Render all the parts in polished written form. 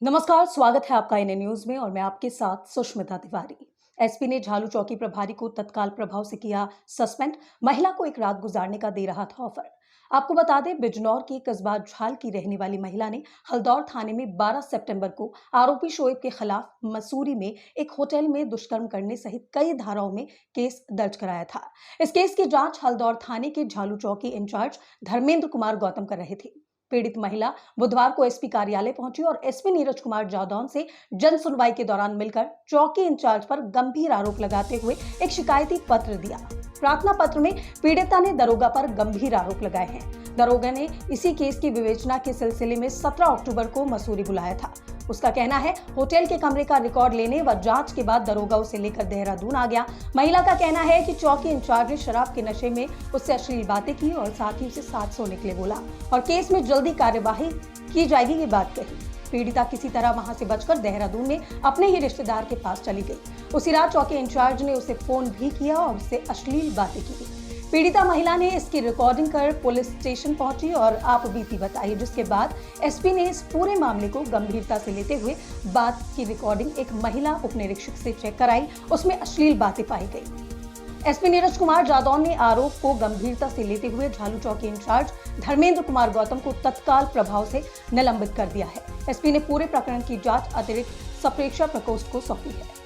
नमस्कार, स्वागत है आपका एनए न्यूज में और मैं आपके साथ सुष्मिता तिवारी। एसपी ने झालू चौकी प्रभारी को तत्काल प्रभाव से किया सस्पेंड। महिला को एक रात गुजारने का दे रहा था ऑफर। आपको बता दें, बिजनौर की कस्बा झाल की रहने वाली महिला ने हल्दौर थाने में 12 सितंबर को आरोपी शोएब के खिलाफ मसूरी में एक होटल में दुष्कर्म करने सहित कई धाराओं में केस दर्ज कराया था। इस केस की जांच हल्दौर थाने के झालू चौकी इंचार्ज धर्मेंद्र कुमार गौतम कर रहे थे। पीड़ित महिला बुधवार को एसपी कार्यालय पहुंची और एसपी नीरज कुमार जादौन से जन सुनवाई के दौरान मिलकर चौकी इंचार्ज पर गंभीर आरोप लगाते हुए एक शिकायती पत्र दिया। प्रार्थना पत्र में पीड़िता ने दरोगा पर गंभीर आरोप लगाए हैं। दरोगा ने इसी केस की विवेचना के सिलसिले में 17 अक्टूबर को मसूरी बुलाया था। उसका कहना है, होटल के कमरे का रिकॉर्ड लेने व जांच के बाद दरोगा उसे लेकर देहरादून आ गया। महिला का कहना है कि चौकी इंचार्ज ने शराब के नशे में उससे अश्लील बातें की और साथ ही उसे 7 सोने के लिए बोला और केस में जल्दी कार्यवाही की जाएगी, ये बात कही। पीड़िता किसी तरह वहां से बचकर देहरादून में अपने ही रिश्तेदार के पास चली गई। उसी रात चौकी इंचार्ज ने उसे फोन भी किया और उससे अश्लील बातें की। पीड़िता महिला ने इसकी रिकॉर्डिंग कर पुलिस स्टेशन पहुंची और आप बीती बताई, जिसके बाद एसपी ने इस पूरे मामले को गंभीरता से लेते हुए बात की रिकॉर्डिंग एक महिला उपनिरीक्षक से चेक कराई। उसमें अश्लील बातें पाई गई। एसपी नीरज कुमार जादौन ने आरोप को गंभीरता से लेते हुए झालू चौकी इंचार्ज धर्मेंद्र कुमार गौतम को तत्काल प्रभाव से निलंबित कर दिया है। एसपी ने पूरे प्रकरण की जांच अतिरिक्त सप्रेक्षण प्रकोष्ठ को सौंपी है।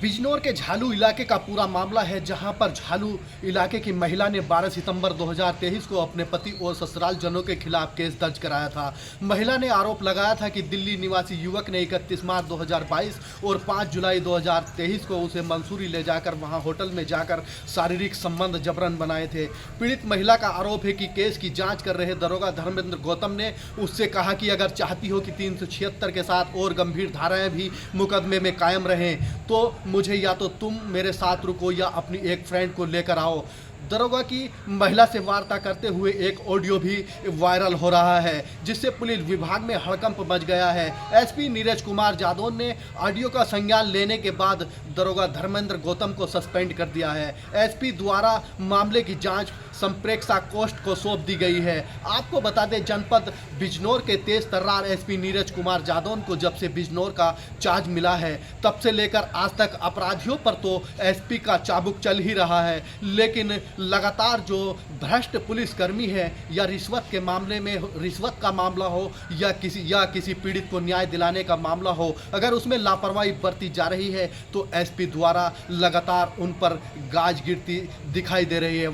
बिजनौर के झालू इलाके का पूरा मामला है, जहां पर झालू इलाके की महिला ने 12 सितंबर 2023 को अपने पति और ससुराल जनों के खिलाफ केस दर्ज कराया था। महिला ने आरोप लगाया था कि दिल्ली निवासी युवक ने 31 मार्च 2022 और 5 जुलाई 2023 को उसे मंसूरी ले जाकर वहां होटल में जाकर शारीरिक संबंध जबरन बनाए थे। पीड़ित महिला का आरोप है कि केस की जाँच कर रहे दरोगा धर्मेंद्र गौतम ने उससे कहा कि अगर चाहती हो कि 376 के साथ और गंभीर धाराएं भी मुकदमे में कायम रहें तो मुझे या तो तुम मेरे साथ रुको या अपनी एक फ्रेंड को लेकर आओ। दरोगा की महिला से वार्ता करते हुए एक ऑडियो भी वायरल हो रहा है, जिससे पुलिस विभाग में हड़कंप मच गया है। एसपी नीरज कुमार जादौन ने ऑडियो का संज्ञान लेने के बाद दरोगा धर्मेंद्र गौतम को सस्पेंड कर दिया है। एसपी द्वारा मामले की जांच संप्रेक्षा कोष्ठ को सौंप दी गई है। आपको बता दें, जनपद बिजनौर के तेज तर्रार एसपी नीरज कुमार जादौन को जब से बिजनौर का चार्ज मिला है तब से लेकर आज तक अपराधियों पर तो एसपी का चाबुक चल ही रहा है, लेकिन लगातार जो भ्रष्ट पुलिसकर्मी है या रिश्वत के मामले में रिश्वत का मामला हो या किसी पीड़ित को न्याय दिलाने का मामला हो, अगर उसमें लापरवाही बरती जा रही है तो एसपी द्वारा लगातार उन पर गाज गिरती दिखाई दे रही है।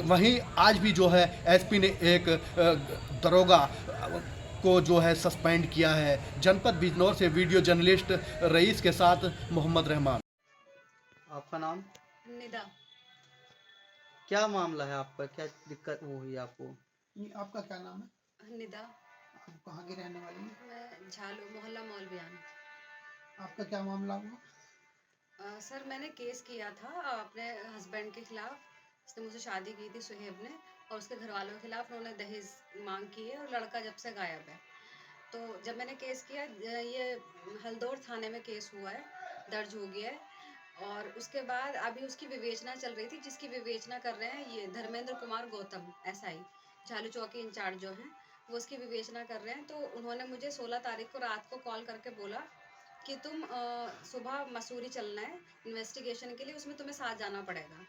वहीं आज भी जो है एसपी ने एक दरोगा को जो है सस्पेंड किया है। जनपद बिजनौर से वीडियो जर्नलिस्ट रईस के साथ मोहम्मद रहमान। आपका नाम? निदा। क्या मामला है आपका? क्या दिक्कत वो हुई आपको? आपका क्या नाम है? निदा। आप कहाँ की रहने वाली हैं? मैं झालू मोहल्ला मौलवियान। आपका क्या मामला हुआ? सर, मैंने केस किया था अपने हस्बैंड के खिलाफ। उसने मुझसे शादी की थी सुहेब ने, और उसके घर वालों के खिलाफ उन्होंने दहेज मांग की है और लड़का जब से गायब है। तो जब मैंने केस किया, ये हल्दौर थाने में केस हुआ है, दर्ज हो गया है। और उसके बाद अभी उसकी विवेचना चल रही थी, जिसकी विवेचना कर रहे हैं ये धर्मेंद्र कुमार गौतम एसआई झालू चौकी इंचार्ज जो हैं, वो उसकी विवेचना कर रहे हैं। तो उन्होंने मुझे 16 तारीख को रात को कॉल करके बोला कि तुम सुबह मसूरी चलना है इन्वेस्टिगेशन के लिए, उसमें तुम्हें साथ जाना पड़ेगा।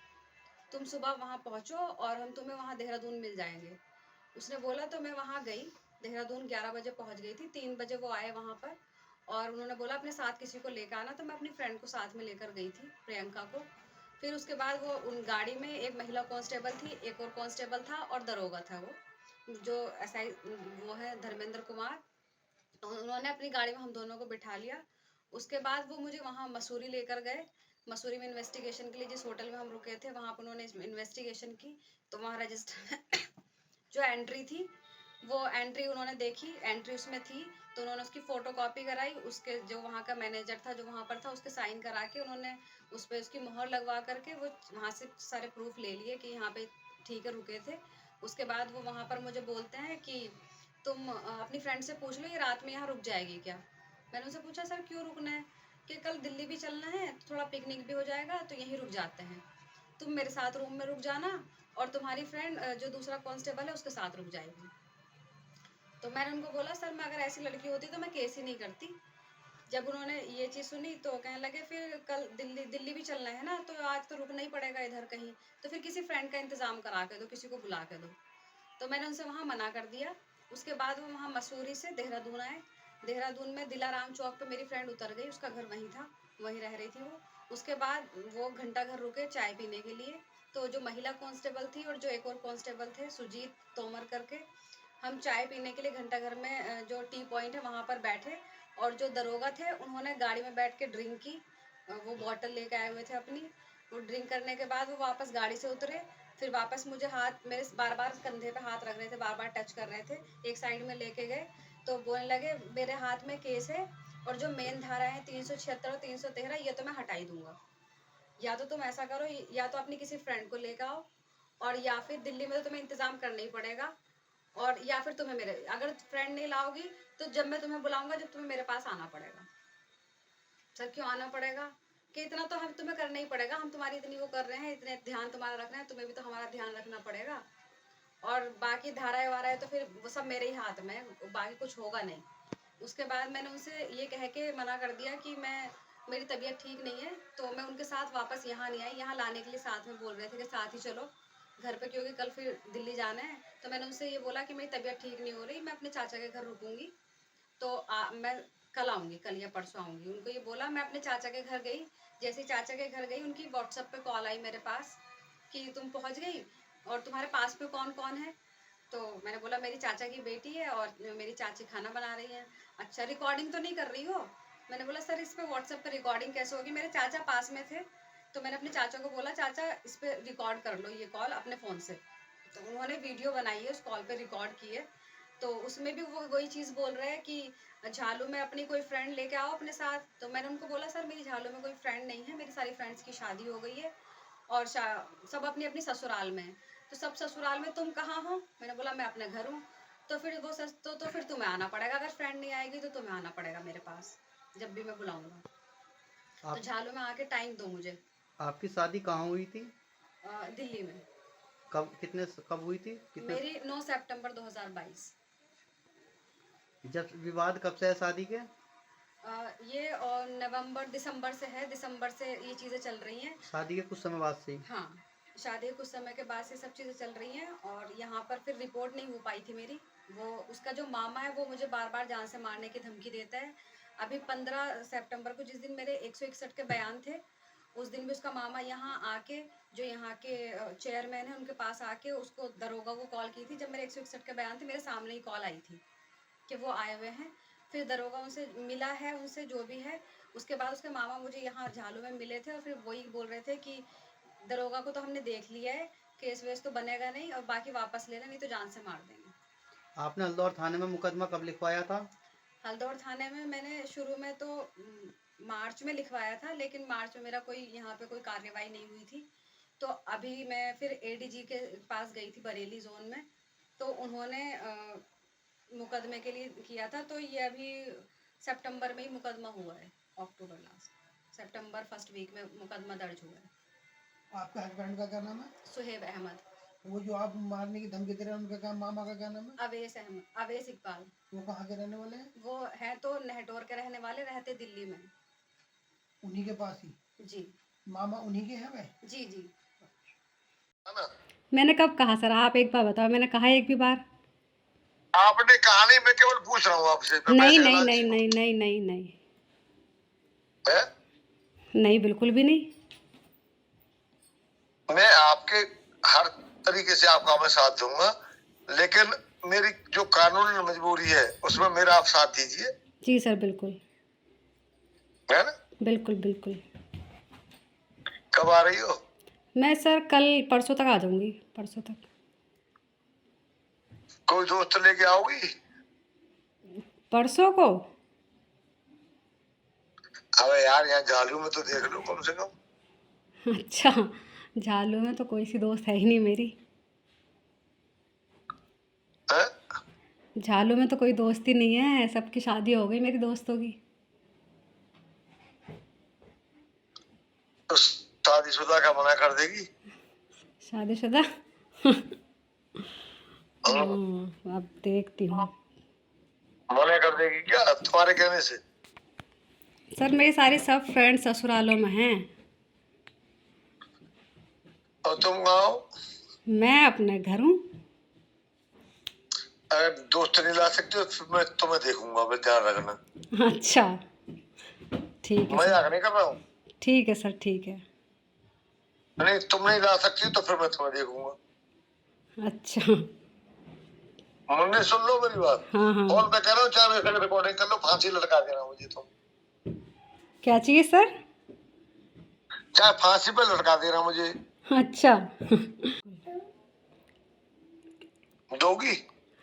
तुम सुबह वहाँ पहुँचो और हम तुम्हें वहाँ देहरादून मिल जाएंगे। उसने बोला तो मैं वहाँ गई। देहरादून 11 बजे पहुँच गई थी। 3 बजे वो आए वहाँ पर और उन्होंने बोला अपने साथ किसी को लेकर आना। तो मैं अपनी फ्रेंड को साथ में लेकर गई थी, प्रियंका को। फिर उसके बाद वो उन गाड़ी में एक महिला कांस्टेबल थी, एक और कांस्टेबल था और दरोगा था वो जो एसआई वो है धर्मेंद्र कुमार। उन्होंने अपनी गाड़ी में हम दोनों को बिठा लिया। उसके बाद वो मुझे वहाँ मसूरी लेकर गए। मसूरी में इन्वेस्टिगेशन के लिए जिस होटल में हम रुके थे वहाँ पर उन्होंने इन्वेस्टिगेशन की। तो वहाँ रजिस्टर जो एंट्री थी वो एंट्री उन्होंने देखी, एंट्री उसमें थी। तो उन्होंने उसकी फ़ोटो कॉपी कराई। उसके जो वहाँ का मैनेजर था जो वहाँ पर था, उसके साइन करा के उन्होंने उस पर उसकी मोहर लगवा करके वो वहाँ से सारे प्रूफ ले लिए कि यहाँ पे ठीक है, रुके थे। उसके बाद वो वहाँ पर मुझे बोलते हैं कि तुम अपनी फ्रेंड से पूछ लो ये रात में यहाँ रुक जाएगी क्या। मैंने उनसे पूछा सर क्यों रुकना है, कि कल दिल्ली भी चलना है, थोड़ा पिकनिक भी हो जाएगा, तो यहीं रुक जाते हैं। तुम मेरे साथ रूम में रुक जाना और तुम्हारी फ्रेंड जो दूसरा कांस्टेबल है उसके साथ रुक जाएगी। तो मैंने उनको बोला सर मैं अगर ऐसी लड़की होती तो मैं केस ही नहीं करती। जब उन्होंने ये चीज़ सुनी तो कहने लगे फिर कल दिल्ली भी चलना है ना, तो आज तो रुकना ही पड़ेगा इधर कहीं, तो फिर किसी फ्रेंड का इंतज़ाम करा के दो, किसी को बुला के दो। तो मैंने उनसे वहाँ मना कर दिया। उसके बाद वो वहाँ मसूरी से देहरादून आए। देहरादून में दिलाराम चौक पे मेरी फ्रेंड उतर गई, उसका घर वहीं था, वहीं रह रही थी वो। उसके बाद वो घंटा घर रुके चाय पीने के लिए। तो जो महिला कांस्टेबल थी और जो एक और कांस्टेबल थे सुजीत तोमर करके, हम चाय पीने के लिए घंटा घर में जो टी पॉइंट है वहाँ पर बैठे। और जो दरोगा थे उन्होंने गाड़ी में बैठ के ड्रिंक की। वो बॉटल लेके आए हुए थे अपनी। वो ड्रिंक करने के बाद वो वापस गाड़ी से उतरे। फिर वापस मुझे हाथ, मेरे बार बार कंधे पे हाथ रख रहे थे, बार बार टच कर रहे थे। एक साइड में लेके गए तो बोलने लगे मेरे हाथ में केस है और जो मेन धारा है 376 और 313 ये तो मैं हटा ही दूंगा। या तो तुम ऐसा करो, या तो अपनी किसी फ्रेंड को लेकर आओ, और या फिर दिल्ली में तो तुम्हें इंतजाम करना ही पड़ेगा, और या फिर तुम्हें मेरे, अगर फ्रेंड नहीं लाओगी तो जब मैं तुम्हें बुलाऊंगा जब तुम्हें मेरे पास आना पड़ेगा। सर क्यों आना पड़ेगा? कि इतना तो हम तुम्हें करना ही पड़ेगा, हम तुम्हारी इतनी वो कर रहे हैं, इतने ध्यान तुम्हारा रख रहे हैं, तुम्हें भी तो हमारा ध्यान रखना पड़ेगा। और बाकी धाराएं वाराएं तो फिर वो सब मेरे ही हाथ में है, बाकी कुछ होगा नहीं। उसके बाद मैंने उनसे ये कह के मना कर दिया कि मेरी तबीयत ठीक नहीं है, तो मैं उनके साथ वापस यहाँ नहीं आई। यहाँ लाने के लिए साथ में बोल रहे थे कि साथ ही चलो घर पे, क्योंकि कल फिर दिल्ली जाना है। तो मैंने उनसे ये बोला कि मेरी तबीयत ठीक नहीं हो रही, मैं अपने चाचा के घर रुकूंगी, तो मैं कल आऊँगी, कल या परसों आऊँगी। उनको ये बोला, मैं अपने चाचा के घर गई। जैसे ही चाचा के घर गई उनकी व्हाट्सएप पे कॉल आई मेरे पास कि तुम पहुँच गई और तुम्हारे पास में कौन कौन है। तो मैंने बोला मेरी चाचा की बेटी है और मेरी चाची खाना बना रही है। अच्छा, रिकॉर्डिंग तो नहीं कर रही हो? मैंने बोला सर इस पे व्हाट्सएप पे रिकॉर्डिंग कैसे होगी? मेरे चाचा पास में थे, तो मैंने अपने चाचा को बोला चाचा इस पे रिकॉर्ड कर लो ये कॉल अपने फ़ोन से। तो उन्होंने वीडियो बनाई है, उस कॉल पे रिकॉर्ड की है। तो उसमें भी वो वही चीज़ बोल रहे हैं कि झालू में अपनी कोई फ्रेंड लेके आओ अपने साथ। तो मैंने उनको बोला सर मेरी झालू में कोई फ्रेंड नहीं है, मेरी सारी फ्रेंड्स की शादी हो गई है और सब अपनी अपनी ससुराल में है। तो सब ससुराल में, तुम कहाँ हो? मैंने बोला मैं अपने घर हूँ। तो फिर वो तो फिर तुम्हें आना पड़ेगा, अगर फ्रेंड नहीं आएगी तो तुम्हें आना पड़ेगा मेरे पास जब भी मैं बुलाऊंगा। तो आप झालू में आके टाइम दो मुझे। आपकी शादी कहाँ हुई थी? दिल्ली में। कब हुई थी? कितने? मेरी 9 सितंबर 2022। जब विवाद कब से है शादी के? ये और नवंबर दिसंबर से है, दिसंबर से ये चीज़ें चल रही हैं। शादी के कुछ समय बाद से ही? हाँ, शादी के कुछ समय के बाद से सब चीज़ें चल रही हैं। और यहाँ पर फिर रिपोर्ट नहीं हो पाई थी मेरी। वो उसका जो मामा है वो मुझे बार बार जान से मारने की धमकी देता है। अभी 15 सितंबर को जिस दिन मेरे 161 के बयान थे, उस दिन भी उसका मामा यहाँ आके, जो यहाँ के चेयरमैन है उनके पास आके उसको, दरोगा को कॉल की थी। जब मेरे 161 के बयान थे मेरे सामने ही कॉल आई थी कि वो आए हुए हैं। फिर दरोगा उनसे मिला है, उनसे जो भी है। उसके बाद उसके मामा मुझे यहाँ झालू में मिले थे और फिर वही बोल रहे थे कि दरोगा को तो हमने देख लिया है, केस वेस तो बनेगा नहीं और बाकी वापस लेना, नहीं तो जान से मार देंगे। आपने हल्दौर थाने में मुकदमा कब लिखवाया था? हल्दौर थाने में मैंने शुरू में तो मार्च में लिखवाया था, लेकिन मार्च में मेरा कोई यहाँ पे कोई कार्रवाई नहीं हुई थी। तो अभी मैं फिर एडीजी के पास गई थी बरेली जोन में, तो उन्होंने मुकदमे के लिए किया था। तो ये अभी सितंबर में ही मुकदमा हुआ है, अक्टूबर लास्ट, सितंबर फर्स्ट वीक में मुकदमा दर्ज हुआ है। आपके हस्बैंड का क्या नाम है? सुहेब अहमद। वो जो आप मारने की धमकी दे रहे हैं उनका क्या, मामा का क्या नाम है? अवेश अहमद, अवेश इकबाल। वो कहाँ के रहने वाले हैं? वो है तो नेहटोर के रहने वाले, रहते दिल्ली में। उन्हीं के पास ही? जी मामा उन्हीं के हैं वह? जी जी। मैंने कब कहा सर? आप एक बार बताओ, मैंने कहा एक भी बार? आपने कहा नहीं, मैं केवल पूछ रहा हूँ आपसे। मैं नहीं पैसे नहीं का नहीं लालची नहीं नहीं नहीं नहीं हूँ। हैं? नहीं, बिल्कुल भी नहीं। मैं आपके हर तरीके से आपका मैं साथ दूंगा, लेकिन मेरी जो कानूनी मजबूरी है उसमें मेरा आप साथ दीजिए। जी सर, बिल्कुल है ना? बिल्कुल बिल्कुल। कब आ रही हो? मैं सर कल परसों तक आ जाऊंगी, परसों तक। कोई दोस्त लेके आओगी? परसों को? अबे यार यहाँ झालू में तो देख लो कम से कम। अच्छा, झालू में तो कोई सी दोस्त है ही नहीं मेरी। हैं? झालू में तो कोई दोस्त ही नहीं है, सबकी शादी हो गई मेरी दोस्तों की। तो शादीशुदा का मना कर देगी? शादीशुदा? अब देखती हूँ। मना कर देगी क्या तुम्हारे कहने से? सर मेरे सारे सब फ्रेंड्स ससुरालों में हैं। और तुम कहाँ हो? मैं अपने घर हूँ। अगर दोस्त नहीं ला सकते तो फिर मैं तुम्हें देखूंगा, फिर ध्यान रखना। अच्छा ठीक है सर। मजाक नहीं कर रहा हूँ। ठीक है सर, ठीक है। नहीं तुम नहीं ला सकती तो फिर मैं तुम्हें देखूंगा। अच्छा मुन्ने सुन लो मेरी बात। हाँ हाँ। फोन पे कह रहा हूँ, चाहे मैं रिकॉर्डिंग कर लो, फांसी लटका देना मुझे तुम। क्या चाहिए सर? चाहे फांसी पे लटका देना मुझे। अच्छा दोगी?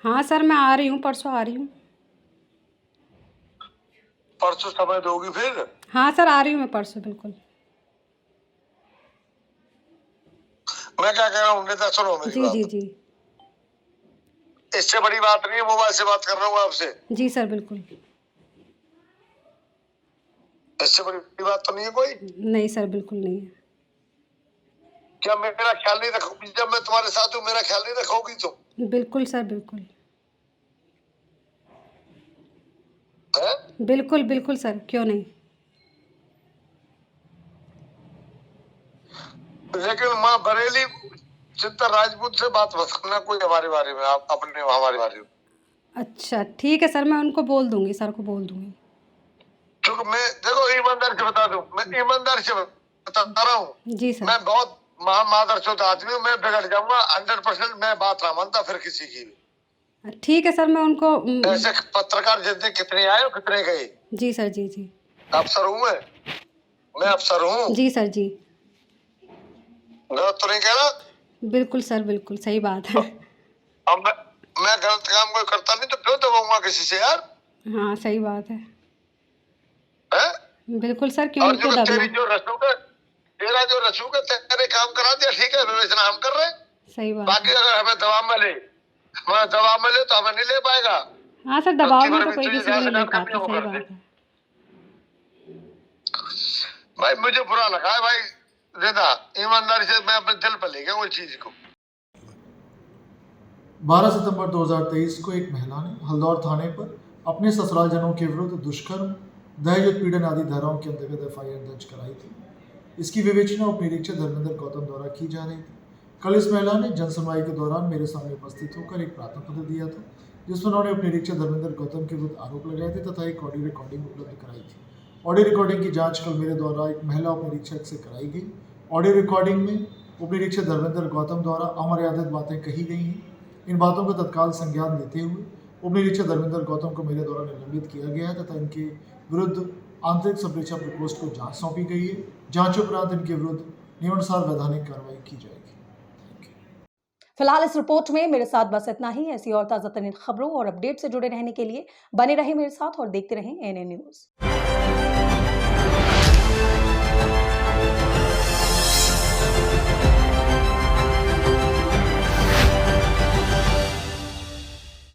हाँ सर, मैं आ रही हूँ, परसों आ रही हूँ। परसों समय दोगी फिर? हाँ सर, आ रही हूँ मैं परसों, बिल्कुल। मैं क्या कह रहा हूँ नेता, सुनो मेरी जी बात। जी जी इससे बड़ी बात नहीं है, मोबाइल से बात कर रहा हूँ आपसे। जी सर, बिल्कुल। इससे बड़ी बात तो नहीं है कोई? नहीं सर, बिल्कुल नहीं है। क्या मेरा ख्याल नहीं रखोगी? जब मैं तुम्हारे साथ हूँ मेरा ख्याल नहीं रखोगी तुम? बिल्कुल सर, बिल्कुल। है? बिल्कुल बिल्कुल सर, क्यों नहीं। लेकिन माँ बरेली चित्तर राजपूत से बात मत करना कोई हमारे बारे में, आप अपने हमारे बारे में। अच्छा ठीक है सर, मैं उनको बोल दूंगी, सर को बोल दूंगी। क्योंकि मैं देखो ईमानदारी से बता दूं, मैं ईमानदारी से बता रहा हूँ। जी सर। मैं बहुत महामादरचोद आदमी हूँ, मैं बिगड़ जाऊंगा 100%। मैं बात ना मानता फिर किसी की भी। ठीक है सर, मैं उनको ऐसे पत्रकार जितने कितने आए कितने गए। जी सर, जी जी। अफसर हूँ मैं अफसर हूँ। जी सर, जी। गलत तो नहीं कह रहा? बिल्कुल सर, बिल्कुल सही बात है। अब मैं गलत काम कोई करता नहीं तो क्यों दबाऊंगा किसी से यार? हाँ सही बात है। हैं? बिल्कुल सर, क्यों और क्यों जो दबना। तेरी जो रसूख है, तेरा जो रसूख है, तेरे काम करा दिया, ठीक है, विवेचना हम कर रहे हैं। सही बात बाकी है। अगर हमें दबाव में ले तो हमें नहीं ले पाएगा। हाँ सर, दबाव रत्ती में भर तो भी कोई तुझे किसी को जहाँ नहीं से ले काम करनी पाता, है वो सही कर दे। बात है। भाई मुझे बुरा लगा है भाई, रेदा ईमानदारी से मैं अपने दिल पर ले गया वो चीज को। 12 सितंबर 2023 को एक महिला ने हल्दौर थाने पर अपने ससुरालजनों के विरुद्ध दुष्कर्म, दहेज उत्पीड़न आदि धाराओं के अंतर्गत एफआईआर दर्ज कराई थी। इसकी विवेचना उप निरीक्षक धर्मेंद्र गौतम द्वारा की जा रही थी। कल इस महिला ने जनसुनवाई के दौरान मेरे सामने उपस्थित होकर एक प्रार्थना पत्र दिया था, जिसमें उन्होंने उप निरीक्षक धर्मेंद्र गौतम के विरुद्ध आरोप लगाए थे तथा एक ऑडियो रिकॉर्डिंग उपलब्ध कराई थी। ऑडियो रिकॉर्डिंग की जांच कल मेरे द्वारा एक महिला उप निरीक्षक से कराई गई। ऑडियो रिकॉर्डिंग में उप निरीक्षक धर्मेंद्र गौतम द्वारा अमर्यादित बातें कही गई हैं। इन बातों का तत्काल संज्ञान लेते हुए उप निरीक्षक धर्मेंद्र गौतम को मेरे द्वारा निलंबित किया गया है तथा इनके विरुद्ध आंतरिक सब परीक्षा प्रकोष्ठ को जांच सौंपी गई है। जांच उपरांत इनके विरुद्ध नियमानुसार वैधानिक कार्रवाई की जाएगी। फिलहाल इस रिपोर्ट में मेरे साथ बस इतना ही। ऐसी और ताज़ा तरीन खबरों और अपडेट से जुड़े रहने के लिए बने रहे मेरे साथ और देखते रहें एएनएन न्यूज़।